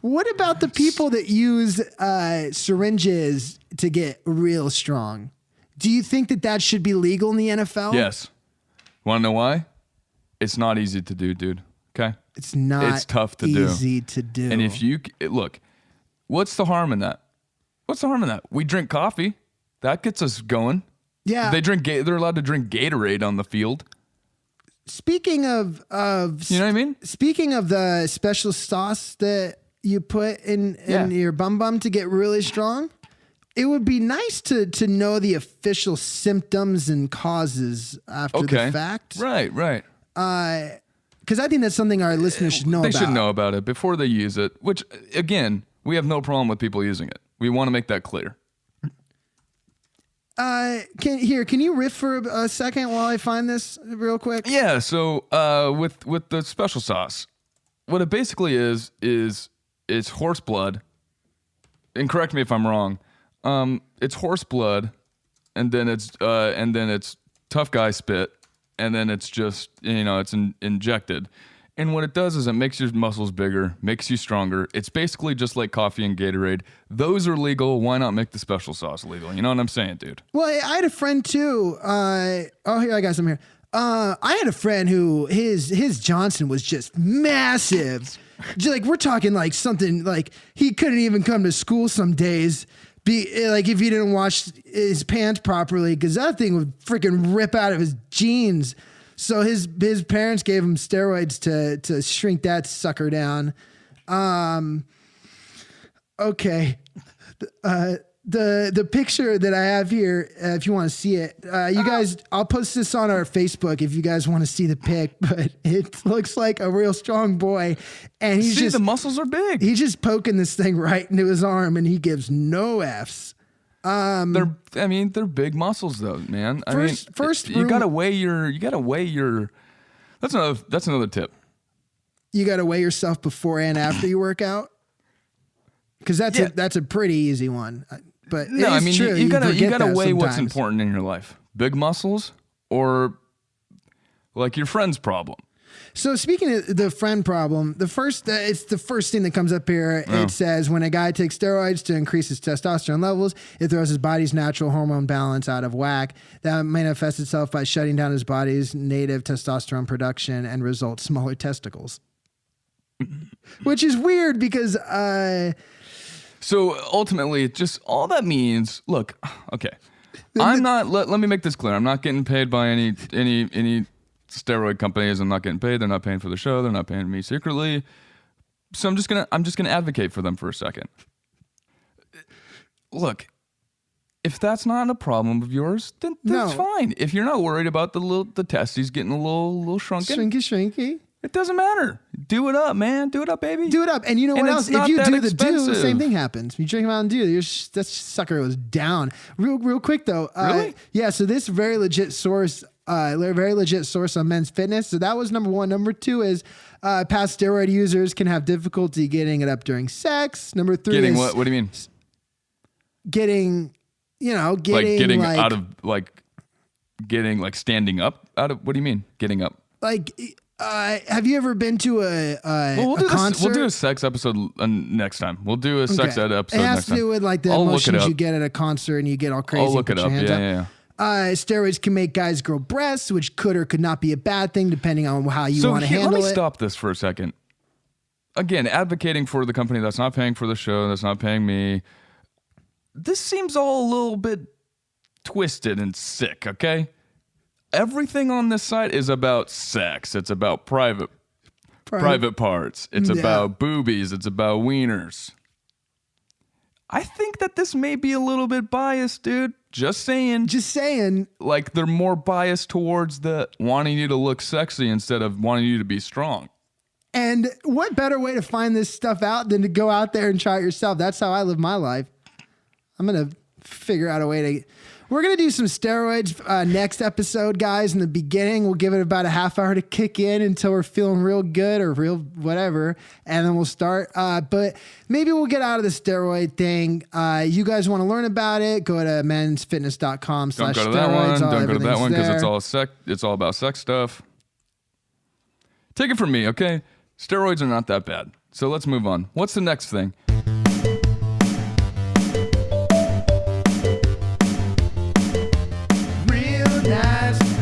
What about the people that use syringes to get real strong? Do you think that should be legal in the NFL? Yes. Want to know why? It's not easy to do, dude. Okay? It's not It's tough to easy to do. And if you... Look, what's the harm in that? What's the harm in that? We drink coffee. That gets us going. Yeah. They're allowed to drink Gatorade on the field. Speaking of you know what I mean? Speaking of the special sauce that you put in your bum to get really strong, it would be nice to know the official symptoms and causes after the fact. Right. Because I think that's something our listeners should know about. They should know about it before they use it, which, again, we have no problem with people using it. We want to make that clear. Can you riff for a second while I find this real quick? Yeah, so with the special sauce, what it basically is it's horse blood. And correct me if I'm wrong. It's horse blood, and then it's tough guy spit, and then it's just it's injected. And what it does is it makes your muscles bigger, makes you stronger. It's basically just like coffee and Gatorade. Those are legal. Why not make the special sauce legal? You know what I'm saying, dude? Well, I had a friend too. Here, I got some here. I had a friend who his Johnson was just massive. Just like we're talking like something like he couldn't even come to school some days. Like if he didn't wash his pants properly, because that thing would freaking rip out of his jeans. So his parents gave him steroids to shrink that sucker down. Okay. The picture that I have here, if you want to see it, you guys, I'll post this on our Facebook if you guys want to see the pic, but it looks like a real strong boy. And the muscles are big. He's just poking this thing right into his arm and he gives no F's. They're big muscles though, man. You gotta weigh your, that's another tip. You gotta weigh yourself before and after you work out. Cause that's a pretty easy one. But no, true. You gotta weigh what's important in your life. Big muscles or like your friend's problem. So speaking of the friend problem, it's the first thing that comes up here. Oh. It says when a guy takes steroids to increase his testosterone levels, it throws his body's natural hormone balance out of whack. That manifests itself by shutting down his body's native testosterone production and results smaller testicles. Which is weird because so ultimately just all that means, look, okay. I'm not let me make this clear. I'm not getting paid by any steroid companies. I'm not getting paid. They're not paying for the show. They're not paying me secretly. So I'm just gonna advocate for them for a second. Look, if that's not a problem of yours, then that's fine. If you're not worried about the testes getting a little shrunken, shrinky, it doesn't matter. Do it up, man. Do it up, baby. Do it up. And you know what else? If you do the same thing happens. You drink Mountain Dew, that sucker goes down. Real quick though. Really? Yeah. So this very legit source on Men's Fitness. So that was number one. Number two is past steroid users can have difficulty getting it up during sex. Number three getting is what? What do you mean? Getting out of getting like standing up out of. What do you mean? Getting up? Like. Have you ever been to a concert? We'll do a sex episode next time. We'll do a sex ed episode next time. It has to do with like the emotions you get at a concert and you get all crazy. I'll look it up. Yeah. Steroids can make guys grow breasts, which could or could not be a bad thing depending on how you want to handle it. Let me stop this for a second. Again, advocating for the company that's not paying for the show, that's not paying me. This seems all a little bit twisted and sick, okay? Everything on this site is about sex. It's about private parts. It's about boobies. It's about wieners. I think that this may be a little bit biased, dude. Just saying. Like they're more biased towards the wanting you to look sexy instead of wanting you to be strong. And what better way to find this stuff out than to go out there and try it yourself? That's how I live my life. I'm going to figure out a way to... We're going to do some steroids next episode, guys. In the beginning, we'll give it about a half hour to kick in until we're feeling real good or real whatever, and then we'll start. But maybe we'll get out of the steroid thing. You guys want to learn about it, go to mensfitness.com/steroids. Don't go to that one. Don't go to that one because it's all about sex stuff. Take it from me, okay? Steroids are not that bad. So let's move on. What's the next thing? Real nice